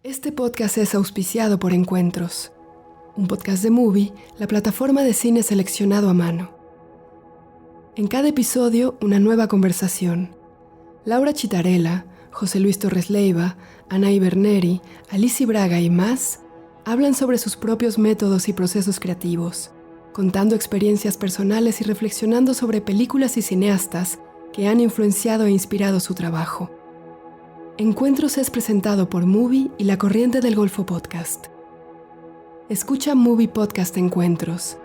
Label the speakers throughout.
Speaker 1: Este podcast es auspiciado por Encuentros, un podcast de Movie, la plataforma de cine seleccionado a mano. En cada episodio, una nueva conversación. Laura Chitarella, José Luis Torres Leiva, Anaí Berneri, Alicia Braga y más hablan sobre sus propios métodos y procesos creativos, contando experiencias personales y reflexionando sobre películas y cineastas que han influenciado e inspirado su trabajo. Encuentros es presentado por Movie y La Corriente del Golfo Podcast. Escucha Movie Podcast Encuentros,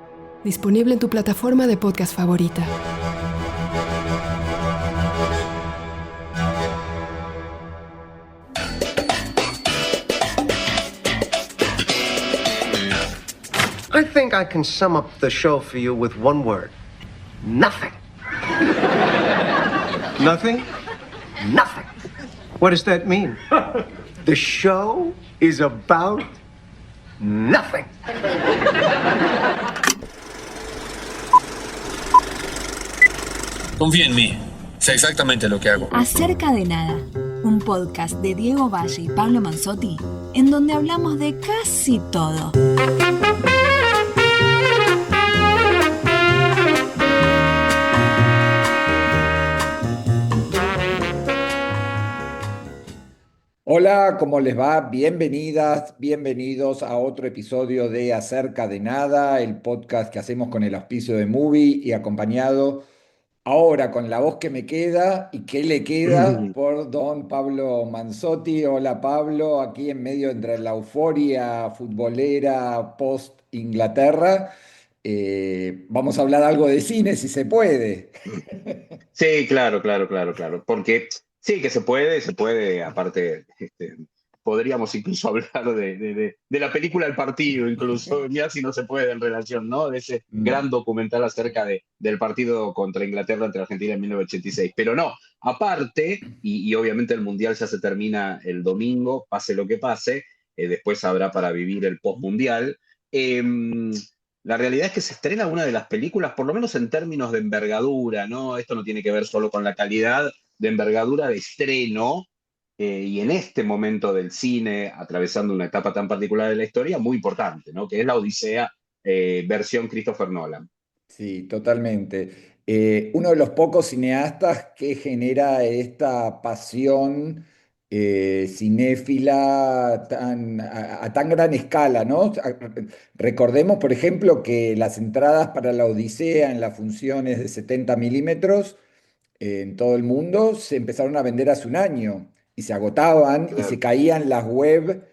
Speaker 1: disponible en tu plataforma de podcast favorita.
Speaker 2: I think I can sum up the show for you with one word. Nothing.
Speaker 3: Nothing?
Speaker 2: Nothing.
Speaker 3: What does that mean?
Speaker 2: The show is about nothing.
Speaker 4: Confía en mí. Sé exactamente lo que hago.
Speaker 5: Acerca de nada, un podcast de Diego Valle y Pablo Manzotti, en donde hablamos de casi todo.
Speaker 6: Hola, ¿cómo les va? Bienvenidas, bienvenidos a otro episodio de Acerca de Nada, el podcast que hacemos con el auspicio de Movie y acompañado ahora con la voz que me queda y que le queda por don Pablo Manzotti. Hola Pablo, aquí en medio entre la euforia futbolera post-Inglaterra. Vamos a hablar algo de cine si se puede.
Speaker 7: Sí, claro. Porque sí que se puede, aparte, podríamos incluso hablar de la película El Partido, incluso, ya si no se puede en relación, ¿no? De ese gran documental acerca del partido contra Inglaterra entre Argentina en 1986. Pero no, aparte, y obviamente el Mundial ya se termina el domingo, pase lo que pase, después habrá para vivir el post-Mundial. La realidad es que se estrena una de las películas, por lo menos en términos de envergadura, ¿no? Esto no tiene que ver solo con la calidad de envergadura de estreno, y en este momento del cine, atravesando una etapa tan particular de la historia, muy importante, ¿no? Que es la Odisea, versión Christopher Nolan.
Speaker 6: Sí, totalmente. Uno de los pocos cineastas que genera esta pasión cinéfila a tan gran escala, ¿no? Recordemos, por ejemplo, que las entradas para la Odisea en las funciones de 70 milímetros en todo el mundo se empezaron a vender hace un año y se agotaban y se caían las web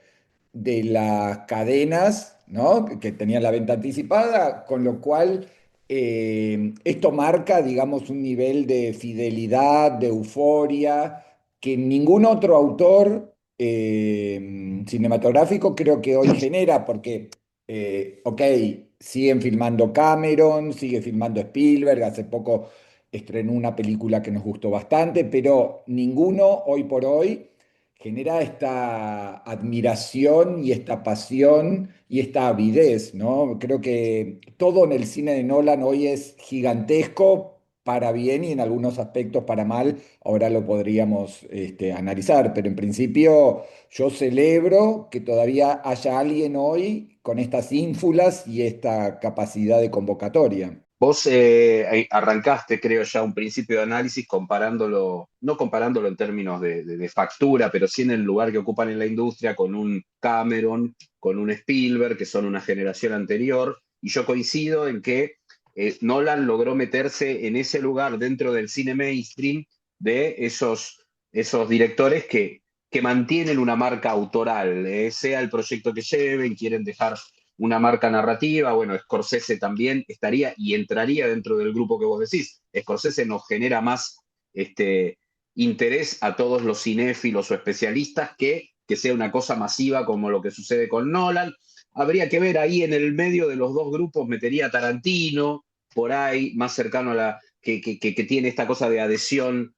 Speaker 6: de las cadenas, ¿no? Que tenían la venta anticipada, con lo cual esto marca, digamos, un nivel de fidelidad, de euforia, que ningún otro autor cinematográfico creo que hoy genera, porque, ok, siguen filmando Cameron, sigue filmando Spielberg, hace poco estrenó una película que nos gustó bastante, pero ninguno hoy por hoy genera esta admiración y esta pasión y esta avidez, ¿no? Creo que todo en el cine de Nolan hoy es gigantesco para bien y en algunos aspectos para mal. Ahora lo podríamos analizar, pero en principio yo celebro que todavía haya alguien hoy con estas ínfulas y esta capacidad de convocatoria.
Speaker 7: Vos arrancaste, creo, ya un principio de análisis comparándolo, no comparándolo en términos de factura, pero sí en el lugar que ocupan en la industria con un Cameron, con un Spielberg, que son una generación anterior, y yo coincido en que Nolan logró meterse en ese lugar dentro del cine mainstream de esos directores que mantienen una marca autoral, sea el proyecto que lleven, quieren dejar una marca narrativa. Bueno, Scorsese también estaría y entraría dentro del grupo que vos decís. Scorsese nos genera más interés a todos los cinéfilos o especialistas que sea una cosa masiva como lo que sucede con Nolan. Habría que ver ahí en el medio de los dos grupos, metería a Tarantino, por ahí, más cercano a la que tiene esta cosa de adhesión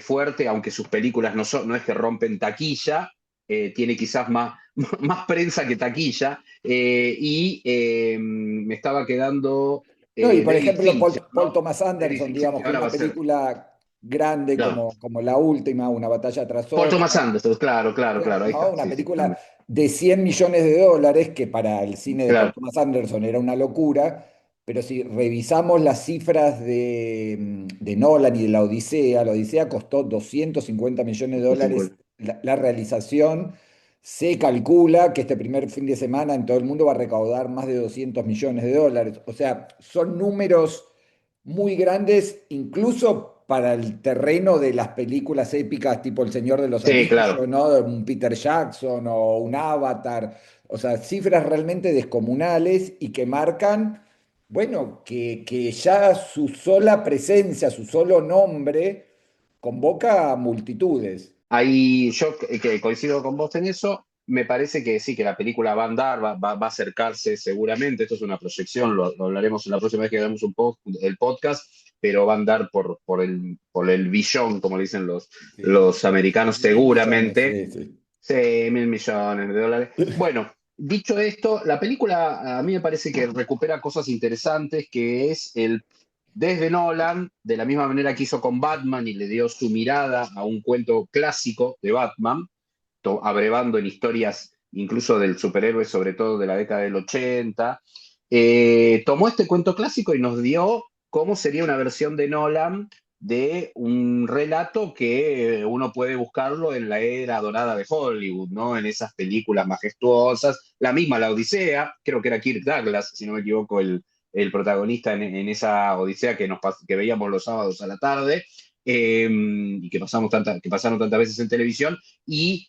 Speaker 7: fuerte, aunque sus películas no es que rompen taquilla, tiene quizás más prensa que taquilla, me estaba quedando...
Speaker 6: No, y por
Speaker 7: David
Speaker 6: ejemplo,
Speaker 7: Fincher,
Speaker 6: Paul
Speaker 7: ¿no?
Speaker 6: Thomas
Speaker 7: David
Speaker 6: Anderson,
Speaker 7: Fincher,
Speaker 6: digamos,
Speaker 7: que
Speaker 6: que
Speaker 7: ahora va
Speaker 6: una
Speaker 7: a ser...
Speaker 6: película grande
Speaker 7: Claro.
Speaker 6: como La Última, Una batalla tras
Speaker 7: Paul
Speaker 6: otra,
Speaker 7: Thomas Anderson, claro, ahí
Speaker 6: ¿no?
Speaker 7: está,
Speaker 6: Una
Speaker 7: sí,
Speaker 6: película
Speaker 7: también.
Speaker 6: de 100 millones de dólares, que para el cine de Paul
Speaker 7: Claro,
Speaker 6: Thomas Anderson era una locura, pero si revisamos las cifras de Nolan y de la Odisea costó 250 millones de dólares
Speaker 7: 250.
Speaker 6: la realización. Se calcula que este primer fin de semana en todo el mundo va a recaudar más de 200 millones de dólares. O sea, son números muy grandes, incluso para el terreno de las películas épicas tipo El Señor de los
Speaker 7: Sí, claro.
Speaker 6: Anillos, ¿no? Un Peter Jackson o un Avatar. O sea, cifras realmente descomunales y que marcan, bueno, que ya su sola presencia, su solo nombre, convoca a multitudes.
Speaker 7: Ahí yo que coincido con vos en eso, me parece que sí, que la película va a andar, va a acercarse seguramente, esto es una proyección, lo hablaremos la próxima vez que hagamos el podcast, pero va a andar por el billón, como le dicen
Speaker 6: Sí.
Speaker 7: los americanos,
Speaker 6: Mil millones,
Speaker 7: seguramente.
Speaker 6: sí, sí.
Speaker 7: Sí, 1.000 millones de dólares. Bueno, dicho esto, la película a mí me parece que recupera cosas interesantes, que es desde Nolan, de la misma manera que hizo con Batman y le dio su mirada a un cuento clásico de Batman, abrevando en historias incluso del superhéroe, sobre todo de la década del 80, tomó este cuento clásico y nos dio cómo sería una versión de Nolan de un relato que uno puede buscarlo en la era dorada de Hollywood, ¿no? En esas películas majestuosas, la misma La Odisea, creo que era Kirk Douglas, si no me equivoco, el protagonista en esa Odisea que veíamos los sábados a la tarde, y que pasaron tantas veces en televisión, y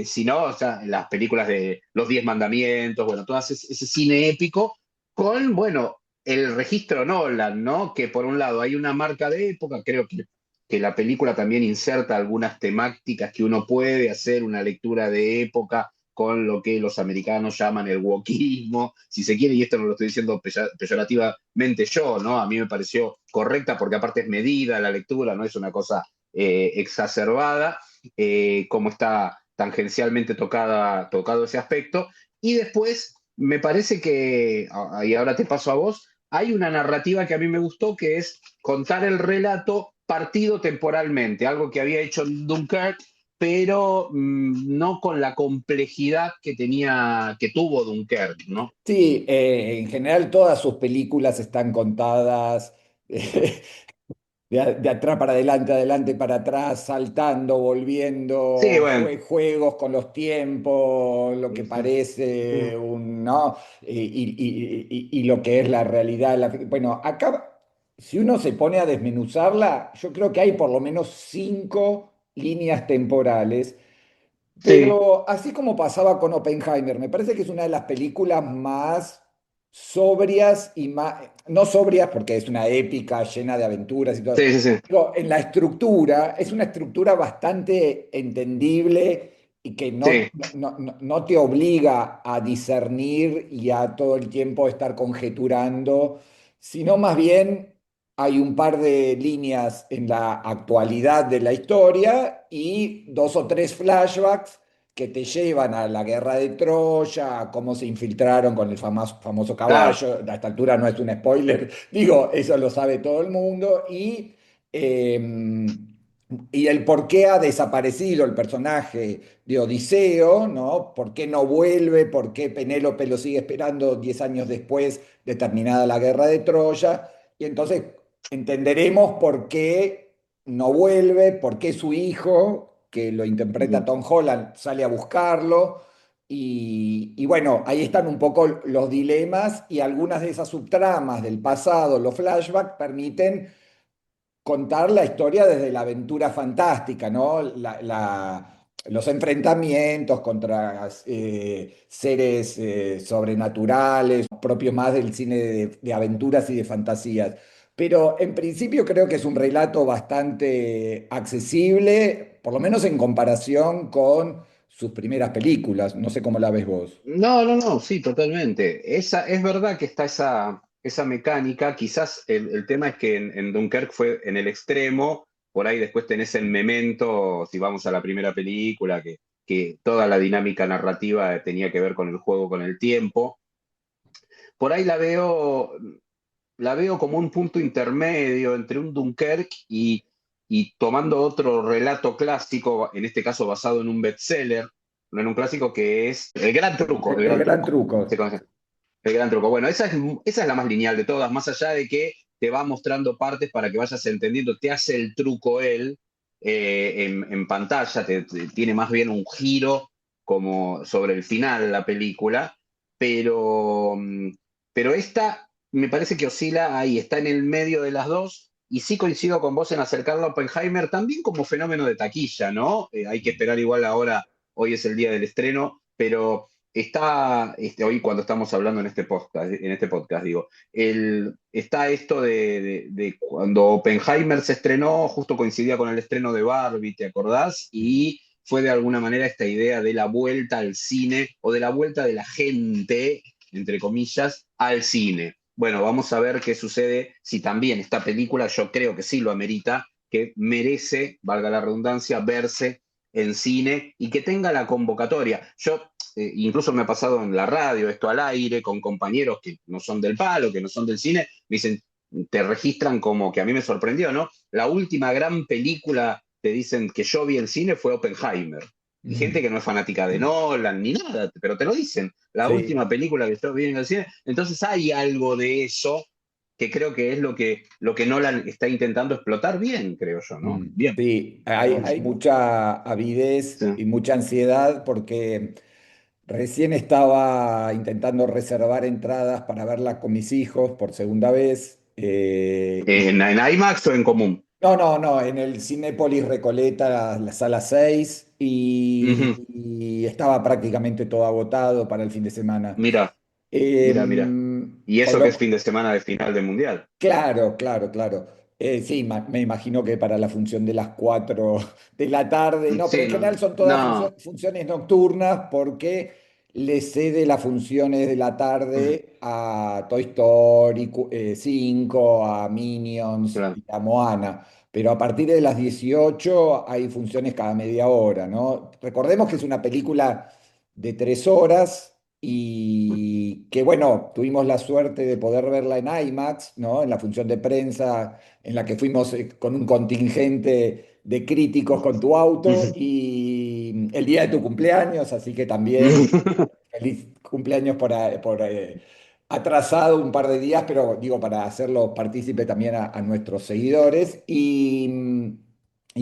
Speaker 7: si no, o sea, las películas de Los Diez Mandamientos, bueno, todo ese cine épico con, bueno, el registro Nolan, ¿no? Que por un lado hay una marca de época, creo que la película también inserta algunas temáticas que uno puede hacer una lectura de época con lo que los americanos llaman el wokismo, si se quiere, y esto no lo estoy diciendo peyorativamente yo, ¿no? A mí me pareció correcta porque aparte es medida la lectura, no es una cosa exacerbada, como está tangencialmente tocado ese aspecto. Y después me parece que, y ahora te paso a vos, hay una narrativa que a mí me gustó, que es contar el relato partido temporalmente, algo que había hecho en Dunkirk, pero no con la complejidad que tuvo Dunkirk, ¿no?
Speaker 6: Sí, en general todas sus películas están contadas de atrás para adelante, adelante para atrás, saltando,
Speaker 7: Sí,
Speaker 6: volviendo,
Speaker 7: bueno.
Speaker 6: juegos con los tiempos, lo que
Speaker 7: Ujú.
Speaker 6: parece un, ¿no? Y lo que es la realidad. Bueno, acá, si uno se pone a desmenuzarla, yo creo que hay por lo menos 5 líneas temporales,
Speaker 7: Sí,
Speaker 6: pero así como pasaba con Oppenheimer, me parece que es una de las películas más sobrias y más, no sobrias porque es una épica llena de aventuras y todo.
Speaker 7: sí, sí, sí.
Speaker 6: Digo, en la estructura, es una estructura bastante entendible y que
Speaker 7: Sí,
Speaker 6: no te obliga a discernir y a todo el tiempo estar conjeturando, sino más bien hay un par de líneas en la actualidad de la historia y 2 o 3 flashbacks que te llevan a la guerra de Troya, a cómo se infiltraron con el famoso
Speaker 7: claro.
Speaker 6: caballo. A esta altura no es un spoiler, digo, eso lo sabe todo el mundo. Y el por qué ha desaparecido el personaje de Odiseo, ¿no? ¿Por qué no vuelve? ¿Por qué Penélope lo sigue esperando 10 años después de terminada la guerra de Troya? Y entonces entenderemos por qué no vuelve, por qué su hijo, que lo interpreta
Speaker 7: Ujú.
Speaker 6: Tom Holland, sale a buscarlo. Y bueno, ahí están un poco los dilemas y algunas de esas subtramas del pasado, los flashbacks, permiten contar la historia desde la aventura fantástica, ¿no? Los enfrentamientos contra seres sobrenaturales, propios más del cine de aventuras y de fantasías. Pero en principio creo que es un relato bastante accesible, por lo menos en comparación con sus primeras películas. No sé cómo la ves vos.
Speaker 7: No, no, no, sí, totalmente. Es verdad que está esa mecánica. Quizás el tema es que en Dunkerque fue en el extremo, por ahí después tenés en Memento, si vamos a la primera película, que toda la dinámica narrativa tenía que ver con el juego, con el tiempo. Por ahí la veo como un punto intermedio entre un Dunkerque y tomando otro relato clásico, en este caso basado en un bestseller, en un clásico que es El Gran Truco.
Speaker 6: El gran truco.
Speaker 7: Se conoce. El Gran Truco. Bueno, esa es la más lineal de todas, más allá de que te va mostrando partes para que vayas entendiendo, te hace el truco él en pantalla, tiene más bien un giro como sobre el final de la película, pero, pero esta me parece que oscila ahí, está en el medio de las dos, y sí coincido con vos en acercarla a Oppenheimer también como fenómeno de taquilla, ¿no? Hay que esperar igual ahora, hoy es el día del estreno, pero está, hoy cuando estamos hablando en este podcast digo, está esto de cuando Oppenheimer se estrenó, justo coincidía con el estreno de Barbie, ¿te acordás? Y fue de alguna manera esta idea de la vuelta al cine o de la vuelta de la gente, entre comillas, al cine. Bueno, vamos a ver qué sucede si también esta película, yo creo que sí lo amerita, que merece, valga la redundancia, verse en cine y que tenga la convocatoria. Yo incluso me ha pasado en la radio, esto al aire, con compañeros que no son del palo, que no son del cine, me dicen, te registran como que a mí me sorprendió, ¿no? La última gran película, te dicen, que yo vi en cine fue Oppenheimer. Y gente que no es fanática de Nolan ni nada, pero te lo dicen. La
Speaker 6: Sí.
Speaker 7: última película que yo vi en el cine. Entonces hay algo de eso que creo que es lo que Nolan está intentando explotar bien, creo yo, ¿no? Bien.
Speaker 6: Sí, hay mucha avidez
Speaker 7: Sí.
Speaker 6: y mucha ansiedad porque recién estaba intentando reservar entradas para verla con mis hijos por segunda vez.
Speaker 7: ¿En IMAX o en común?
Speaker 6: No, en el Cinépolis Recoleta, la sala 6,
Speaker 7: Ujú.
Speaker 6: y estaba prácticamente todo agotado para el fin de semana.
Speaker 7: Mira, mira. Y
Speaker 6: Con
Speaker 7: eso que es
Speaker 6: lo,
Speaker 7: fin de semana de final del Mundial.
Speaker 6: Claro. Sí, me imagino que para la función de las 4 de la tarde, no, pero
Speaker 7: Sí,
Speaker 6: en
Speaker 7: no.
Speaker 6: general son todas
Speaker 7: No.
Speaker 6: funciones nocturnas porque le cede las funciones de la
Speaker 7: Mm,
Speaker 6: tarde a Toy Story 5, a Minions
Speaker 7: claro.
Speaker 6: y a Moana. Pero a partir de las 18 hay funciones cada media hora, ¿no? Recordemos que es una película de 3 horas y que bueno, tuvimos la suerte de poder verla en IMAX, ¿no? En la función de prensa en la que fuimos con un contingente de críticos con tu auto y el día de tu cumpleaños, así que también feliz cumpleaños por atrasado un par de días, pero digo para hacerlo partícipe también a nuestros seguidores y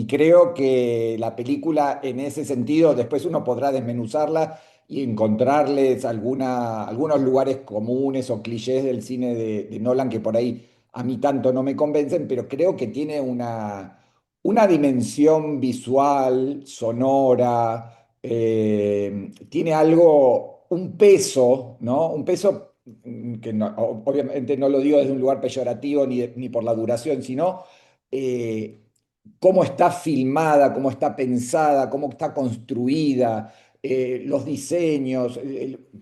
Speaker 6: creo que la película en ese sentido, después uno podrá desmenuzarla y encontrarles algunos lugares comunes o clichés del cine de Nolan que por ahí a mí tanto no me convencen, pero creo que tiene una dimensión visual, sonora, tiene algo, un peso, ¿no? Un peso que obviamente no lo digo desde un lugar peyorativo ni por la duración, sino eh, cómo está filmada, cómo está pensada, cómo está construida, los diseños.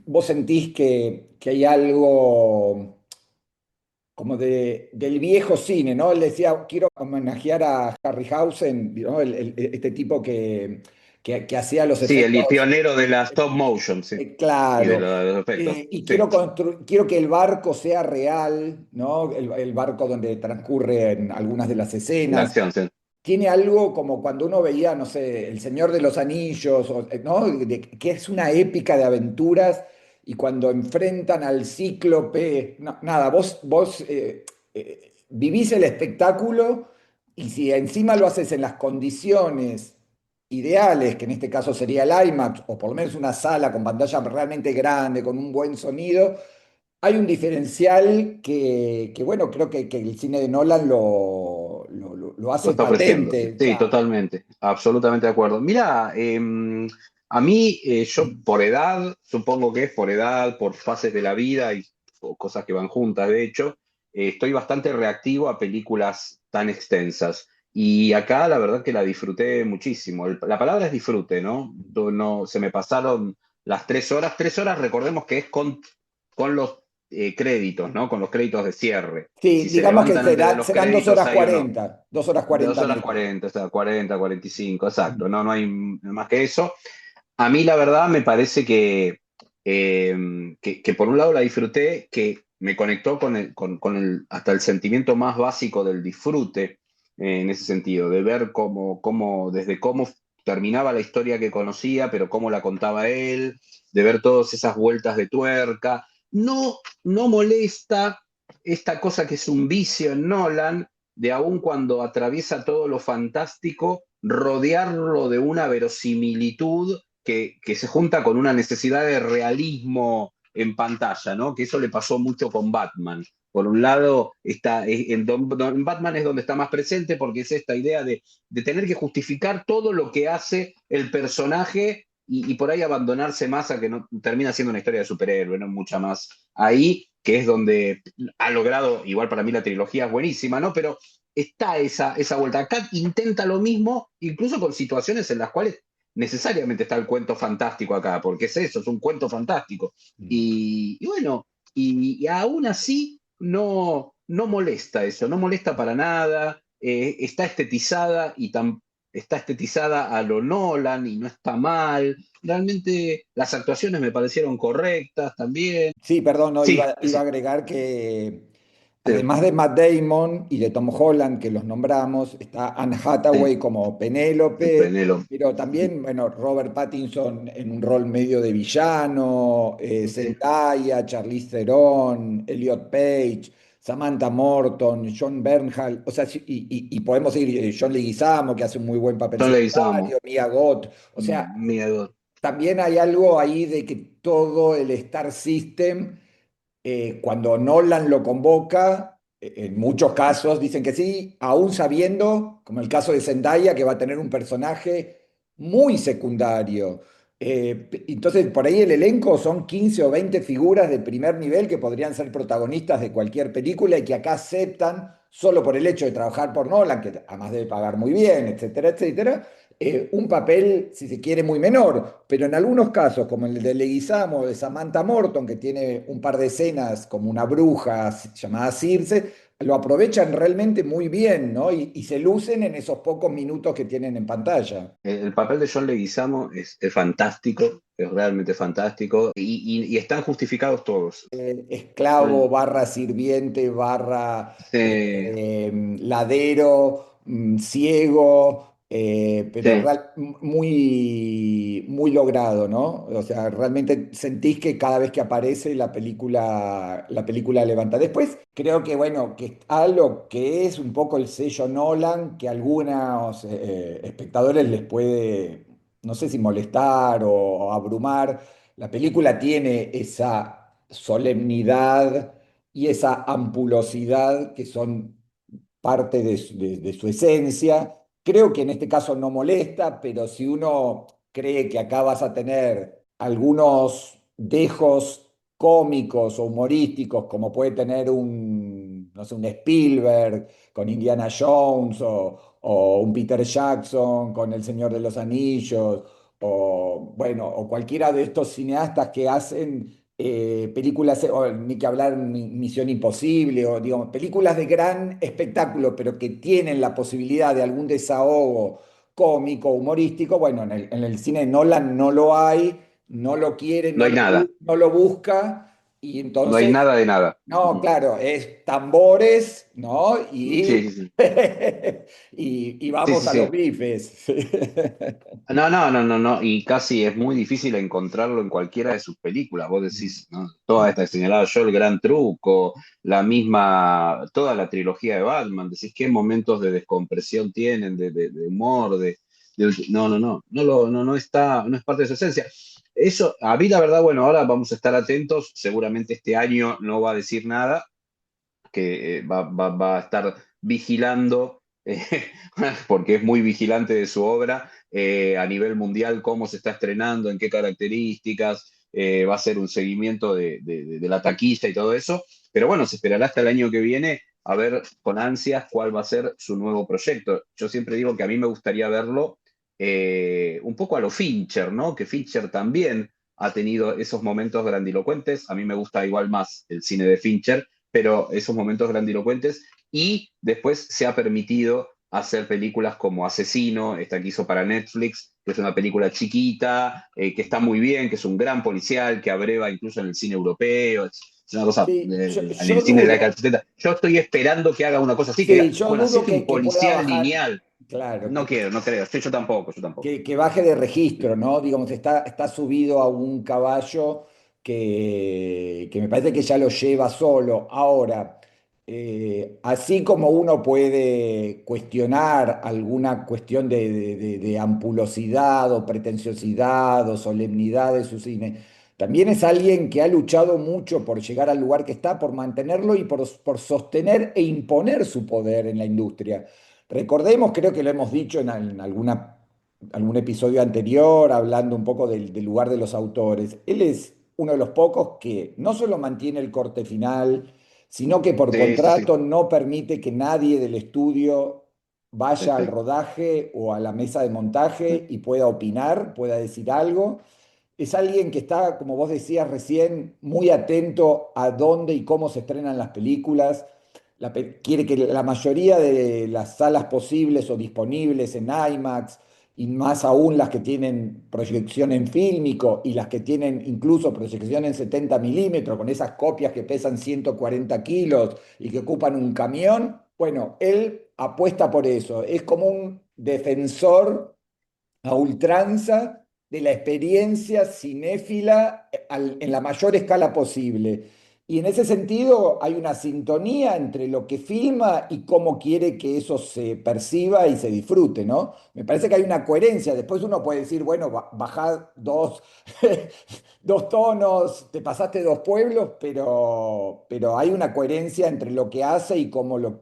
Speaker 6: Vos sentís que hay algo como del viejo cine, ¿no? Él decía, quiero homenajear a Harryhausen, ¿no? Este tipo que hacía los
Speaker 7: Sí, el
Speaker 6: efectos.
Speaker 7: pionero de la stop motion, sí. Y de
Speaker 6: Claro.
Speaker 7: los efectos.
Speaker 6: Y
Speaker 7: Sí.
Speaker 6: quiero que el barco sea real, ¿no? El barco donde transcurren algunas de las
Speaker 7: La
Speaker 6: escenas.
Speaker 7: acción, sí.
Speaker 6: Tiene algo como cuando uno veía, no sé, El Señor de los Anillos, ¿no? Que es una épica de aventuras y cuando enfrentan al cíclope, nada, vos vivís el espectáculo y si encima lo haces en las condiciones ideales, que en este caso sería el IMAX, o por lo menos una sala con pantalla realmente grande, con un buen sonido, hay un diferencial que, bueno, creo que el cine de Nolan lo
Speaker 7: Lo
Speaker 6: hace
Speaker 7: está ofreciendo.
Speaker 6: patente.
Speaker 7: Sí,
Speaker 6: Claro.
Speaker 7: totalmente. Absolutamente de acuerdo. Mira, a mí, yo por edad, supongo que es por edad, por fases de la vida y cosas que van juntas, de hecho, estoy bastante reactivo a películas tan extensas. Y acá la verdad que la disfruté muchísimo. La palabra es disfrute, ¿no? No se me pasaron las 3 horas. 3 horas, recordemos que es con los créditos, ¿no? Con los créditos de cierre.
Speaker 6: Sí,
Speaker 7: Si se
Speaker 6: digamos que
Speaker 7: levantan antes de los
Speaker 6: serán dos
Speaker 7: créditos,
Speaker 6: horas
Speaker 7: hay o no.
Speaker 6: 40, 2 horas
Speaker 7: Dos
Speaker 6: 40
Speaker 7: horas
Speaker 6: netas.
Speaker 7: 40, o sea, 40, 45, exacto. No hay más que eso. A mí, la verdad, me parece que por un lado la disfruté, que me conectó hasta el sentimiento más básico del disfrute, en ese sentido, de ver desde cómo terminaba la historia que conocía, pero cómo la contaba él, de ver todas esas vueltas de tuerca. No molesta esta cosa que es un vicio en Nolan, de aún cuando atraviesa todo lo fantástico, rodearlo de una verosimilitud que se junta con una necesidad de realismo en pantalla, ¿no? Que eso le pasó mucho con Batman. Por un lado, en Batman es donde está más presente porque es esta idea de tener que justificar todo lo que hace el personaje y por ahí abandonarse más a que no termina siendo una historia de superhéroe, no mucha más. Ahí, que es donde ha logrado, igual para mí la trilogía es buenísima, ¿no? Pero está esa vuelta. Acá intenta lo mismo, incluso con situaciones en las cuales necesariamente está el cuento fantástico acá, porque es eso, es un cuento fantástico. Y bueno, y aún así no molesta eso, no molesta para nada, está estetizada está estetizada a lo Nolan y no está mal. Realmente las actuaciones me parecieron correctas también.
Speaker 6: Sí, perdón, no,
Speaker 7: Sí,
Speaker 6: iba a agregar que
Speaker 7: sí,
Speaker 6: además de Matt Damon y de Tom Holland, que los nombramos, está Anne Hathaway
Speaker 7: sí,
Speaker 6: como
Speaker 7: el
Speaker 6: Penélope,
Speaker 7: Penelo.
Speaker 6: pero también, bueno, Robert Pattinson en un rol medio de villano,
Speaker 7: Sí,
Speaker 6: Zendaya, Charlize Theron, Elliot Page, Samantha Morton, John Bernthal, o sea, y podemos ir, John Leguizamo, que hace un muy buen papel
Speaker 7: John Leguizamo,
Speaker 6: secundario, Mia Goth, o sea,
Speaker 7: miedo.
Speaker 6: también hay algo ahí de que todo el Star System, cuando Nolan lo convoca, en muchos casos dicen que sí, aún sabiendo, como el caso de Zendaya, que va a tener un personaje muy secundario. Entonces, por ahí el elenco son 15 o 20 figuras de primer nivel que podrían ser protagonistas de cualquier película y que acá aceptan, solo por el hecho de trabajar por Nolan, que además debe pagar muy bien, etcétera, etcétera, un papel, si se quiere, muy menor, pero en algunos casos, como el de Leguizamo, de Samantha Morton, que tiene un par de escenas como una bruja llamada Circe, lo aprovechan realmente muy bien, ¿no? Y se lucen en esos pocos minutos que tienen en pantalla.
Speaker 7: El papel de John Leguizamo es fantástico, es realmente fantástico, y están justificados todos.
Speaker 6: Esclavo,
Speaker 7: Eh,
Speaker 6: barra sirviente, barra
Speaker 7: Sí,
Speaker 6: ladero, ciego, pero
Speaker 7: sí.
Speaker 6: muy, muy logrado, ¿no? O sea, realmente sentís que cada vez que aparece la película levanta. Después creo que, bueno, que algo que es un poco el sello Nolan, que a algunos espectadores les puede, no sé si molestar o abrumar. La película tiene esa solemnidad y esa ampulosidad que son parte de su esencia. Creo que en este caso no molesta, pero si uno cree que acá vas a tener algunos dejos cómicos o humorísticos, como puede tener no sé, un Spielberg con Indiana Jones o un Peter Jackson con El Señor de los Anillos, o bueno, o cualquiera de estos cineastas que hacen películas, o ni que hablar Misión Imposible, o digamos, películas de gran espectáculo, pero que tienen la posibilidad de algún desahogo cómico, humorístico. Bueno, en el cine de Nolan no lo hay, no lo quiere,
Speaker 7: No hay nada,
Speaker 6: no lo busca, y
Speaker 7: no hay
Speaker 6: entonces,
Speaker 7: nada de nada.
Speaker 6: no, claro, es tambores, ¿no?
Speaker 7: Sí, sí, sí.
Speaker 6: Y
Speaker 7: Sí,
Speaker 6: vamos
Speaker 7: sí,
Speaker 6: a los
Speaker 7: sí.
Speaker 6: bifes.
Speaker 7: No, y casi es muy difícil encontrarlo en cualquiera de sus películas. Vos decís, ¿no? Toda esta que señalaba yo, El Gran Truco, toda la trilogía de Batman, decís qué momentos de descompresión tienen, de humor, no es parte de su esencia. Eso, a mí la verdad, bueno, ahora vamos a estar atentos, seguramente este año no va a decir nada, que va a estar vigilando, porque es muy vigilante de su obra, a nivel mundial, cómo se está estrenando, en qué características, va a ser un seguimiento de la taquilla y todo eso, pero bueno, se esperará hasta el año que viene a ver con ansias cuál va a ser su nuevo proyecto. Yo siempre digo que a mí me gustaría verlo un poco a lo Fincher, ¿no? Que Fincher también ha tenido esos momentos grandilocuentes. A mí me gusta igual más el cine de Fincher, pero esos momentos grandilocuentes, y después se ha permitido hacer películas como Asesino, esta que hizo para Netflix, que es una película chiquita, que está muy bien, que es un gran policial, que abreva incluso en el cine europeo, es una cosa
Speaker 6: Sí,
Speaker 7: en
Speaker 6: yo
Speaker 7: el cine de la
Speaker 6: dudo.
Speaker 7: década del 70. Yo estoy esperando que haga una cosa así, que
Speaker 6: Sí,
Speaker 7: diga,
Speaker 6: yo
Speaker 7: bueno,
Speaker 6: dudo
Speaker 7: hacete un
Speaker 6: que pueda
Speaker 7: policial
Speaker 6: bajar.
Speaker 7: lineal.
Speaker 6: claro,
Speaker 7: No quiero, no creo. Sí, yo tampoco, yo tampoco.
Speaker 6: que baje de registro, ¿no? Digamos, está subido a un caballo que me parece que ya lo lleva solo. Ahora, así como uno puede cuestionar alguna cuestión de ampulosidad o pretenciosidad o solemnidad de su cine, también es alguien que ha luchado mucho por llegar al lugar que está, por mantenerlo y por sostener e imponer su poder en la industria. Recordemos, creo que lo hemos dicho en algún episodio anterior, hablando un poco del lugar de los autores. Él es uno de los pocos que no solo mantiene el corte final, sino que por
Speaker 7: Sí, sí, sí.
Speaker 6: contrato no permite que nadie del estudio
Speaker 7: Sí,
Speaker 6: vaya al
Speaker 7: sí.
Speaker 6: rodaje o a la mesa de montaje y pueda opinar, pueda decir algo. Es alguien que está, como vos decías recién, muy atento a dónde y cómo se estrenan las películas. Quiere que la mayoría de las salas posibles o disponibles en IMAX, y más aún las que tienen proyección en fílmico y las que tienen incluso proyección en 70 milímetros, con esas copias que pesan 140 kilos y que ocupan un camión, bueno, él apuesta por eso. Es como un defensor a ultranza de la experiencia cinéfila en la mayor escala posible. Y en ese sentido hay una sintonía entre lo que filma y cómo quiere que eso se perciba y se disfrute, ¿no? Me parece que hay una coherencia. Después uno puede decir, bueno, bajad dos tonos, te pasaste dos pueblos, pero hay una coherencia entre lo que hace y cómo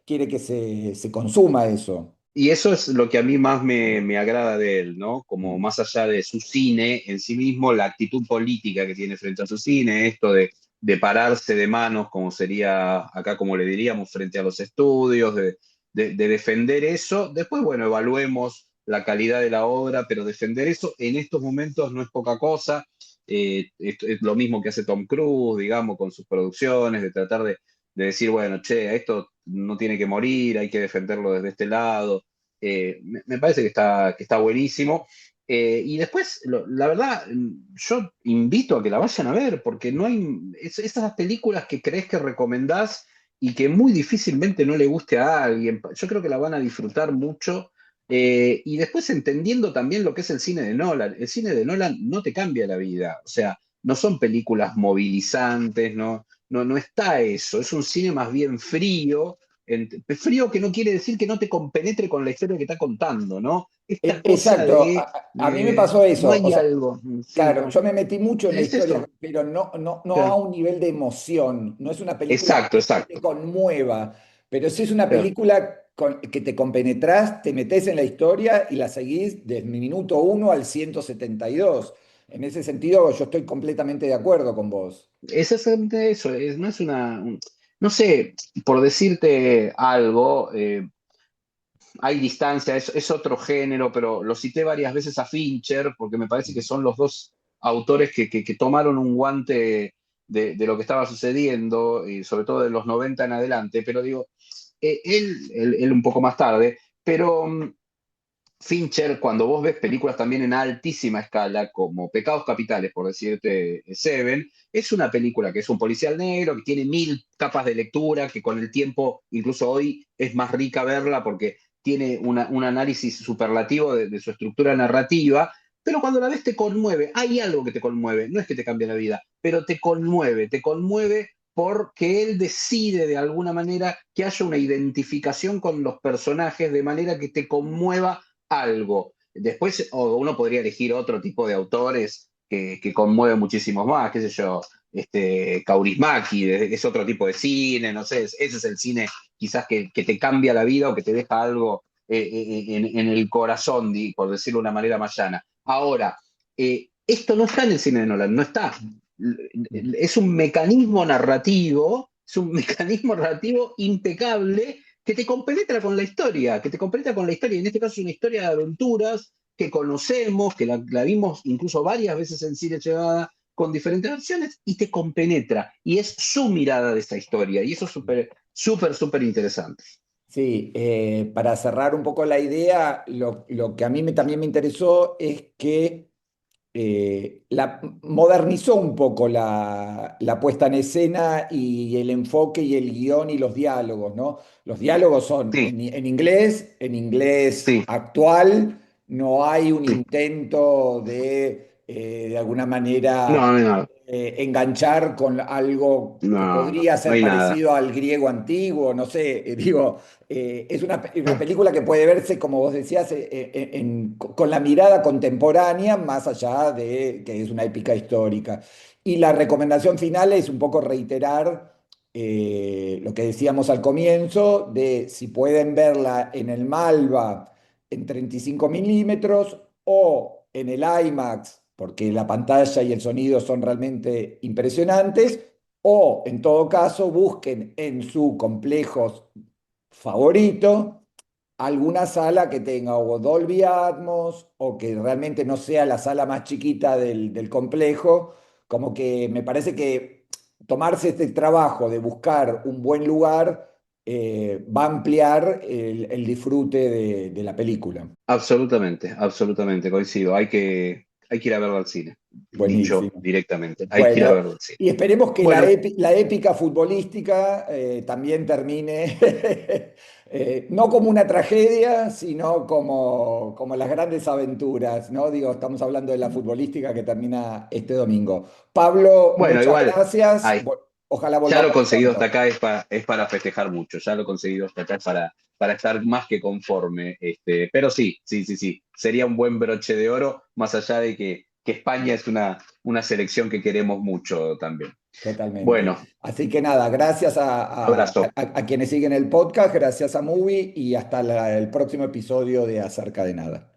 Speaker 6: quiere que se consuma eso.
Speaker 7: Y eso es lo que a mí más me agrada de él, ¿no? Como más allá de su cine en sí mismo, la actitud política que tiene frente a su cine, esto de pararse de manos, como sería acá, como le diríamos, frente a los estudios, de defender eso. Después, bueno, evaluemos la calidad de la obra, pero defender eso en estos momentos no es poca cosa. Es lo mismo que hace Tom Cruise, digamos, con sus producciones, de tratar de decir, bueno, che, esto no tiene que morir, hay que defenderlo desde este lado. Me parece que está buenísimo. Y después, la verdad, yo invito a que la vayan a ver, porque no hay esas películas que crees que recomendás y que muy difícilmente no le guste a alguien. Yo creo que la van a disfrutar mucho. Y después entendiendo también lo que es el cine de Nolan. El cine de Nolan no te cambia la vida. O sea, no son películas movilizantes, no está eso. Es un cine más bien frío, frío que no quiere decir que no te compenetre con la historia que está contando, ¿no? Esta cosa
Speaker 6: Exacto,
Speaker 7: de
Speaker 6: a mí me pasó
Speaker 7: no
Speaker 6: eso. O
Speaker 7: hay
Speaker 6: sea,
Speaker 7: algo, sí,
Speaker 6: claro,
Speaker 7: no,
Speaker 6: yo me metí mucho en la
Speaker 7: es
Speaker 6: historia,
Speaker 7: esto.
Speaker 6: pero no a
Speaker 7: Claro.
Speaker 6: un nivel de emoción. No es una película
Speaker 7: Exacto,
Speaker 6: que te
Speaker 7: exacto.
Speaker 6: conmueva, pero sí es una
Speaker 7: Claro.
Speaker 6: película que te compenetrás, te metés en la historia y la seguís desde el minuto uno al 172. En ese sentido, yo estoy completamente de acuerdo con vos.
Speaker 7: Es exactamente eso, no es no sé, por decirte algo, hay distancia, es otro género, pero lo cité varias veces a Fincher porque me parece que son los dos autores que tomaron un guante de lo que estaba sucediendo, y sobre todo de los 90 en adelante, pero digo, él un poco más tarde, pero Fincher, cuando vos ves películas también en altísima escala, como Pecados Capitales, por decirte Seven, es una película que es un policial negro, que tiene mil capas de lectura, que con el tiempo, incluso hoy, es más rica verla porque tiene un análisis superlativo de su estructura narrativa, pero cuando la ves te conmueve, hay algo que te conmueve, no es que te cambie la vida, pero te conmueve porque él decide de alguna manera que haya una identificación con los personajes de manera que te conmueva algo. Después uno podría elegir otro tipo de autores que conmueven muchísimos más, qué sé yo, Kaurismäki, es otro tipo de cine, no sé, ese es el cine quizás que te cambia la vida o que te deja algo en el corazón, por decirlo de una manera más llana. Ahora, esto no está en el cine de Nolan, no está. Es un mecanismo narrativo, es un mecanismo narrativo impecable que te compenetra con la historia, que te compenetra con la historia. En este caso es una historia de aventuras que conocemos, que la vimos incluso varias veces en cine llevada con diferentes versiones y te compenetra. Y es su mirada de esta historia. Y eso es súper, súper, súper interesante.
Speaker 6: Sí, para cerrar un poco la idea, lo que a mí también me interesó es que modernizó un poco la puesta en escena y el enfoque y el guión y los diálogos, ¿no? Los diálogos son
Speaker 7: Sí,
Speaker 6: en inglés
Speaker 7: sí,
Speaker 6: actual, no hay un
Speaker 7: sí.
Speaker 6: intento de alguna
Speaker 7: No,
Speaker 6: manera
Speaker 7: no hay nada.
Speaker 6: enganchar con algo que
Speaker 7: No, no,
Speaker 6: podría
Speaker 7: no
Speaker 6: ser
Speaker 7: hay nada.
Speaker 6: parecido al griego antiguo, no sé, digo, es una película que puede verse, como vos decías, con la mirada contemporánea, más allá de que es una épica histórica. Y la recomendación final es un poco reiterar lo que decíamos al comienzo, de si pueden verla en el Malva en 35 milímetros o en el IMAX, porque la pantalla y el sonido son realmente impresionantes, o en todo caso busquen en su complejo favorito alguna sala que tenga o Dolby Atmos o que realmente no sea la sala más chiquita del complejo, como que me parece que tomarse este trabajo de buscar un buen lugar va a ampliar el disfrute de la película.
Speaker 7: Absolutamente, absolutamente, coincido. Hay que ir a verlo al cine, dicho
Speaker 6: Buenísimo.
Speaker 7: directamente. Hay que ir a
Speaker 6: Bueno,
Speaker 7: verlo al cine.
Speaker 6: y esperemos que
Speaker 7: Bueno,
Speaker 6: la épica futbolística también termine, no como una tragedia, sino como las grandes aventuras, ¿no? Digo, estamos hablando de la futbolística que termina este domingo. Pablo,
Speaker 7: bueno,
Speaker 6: muchas
Speaker 7: igual,
Speaker 6: gracias.
Speaker 7: hay.
Speaker 6: Ojalá
Speaker 7: Ya lo
Speaker 6: volvamos
Speaker 7: conseguido hasta
Speaker 6: pronto.
Speaker 7: acá es para festejar mucho, ya lo conseguido hasta acá es para estar más que conforme. Pero sí, sí, sí, sí, sería un buen broche de oro, más allá de que España es una selección que queremos mucho también.
Speaker 6: Totalmente.
Speaker 7: Bueno,
Speaker 6: Así que nada, gracias
Speaker 7: abrazo.
Speaker 6: a quienes siguen el podcast, gracias a Movie y hasta el próximo episodio de Acerca de Nada.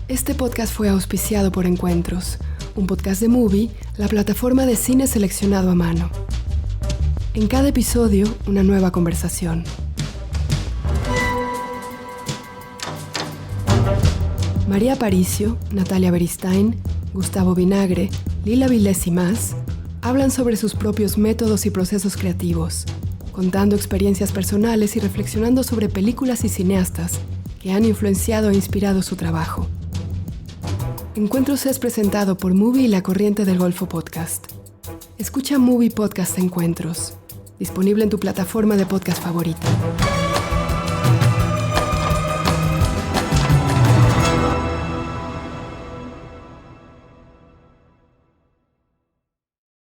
Speaker 1: Este podcast fue auspiciado por Encuentros, un podcast de Movie, la plataforma de cine seleccionado a mano. En cada episodio, una nueva conversación. María Aparicio, Natalia Beristain, Gustavo Vinagre, Lila Vilés y más hablan sobre sus propios métodos y procesos creativos, contando experiencias personales y reflexionando sobre películas y cineastas que han influenciado e inspirado su trabajo. Encuentros es presentado por Movie y La Corriente del Golfo Podcast. Escucha Movie Podcast Encuentros, disponible en tu plataforma de podcast favorita.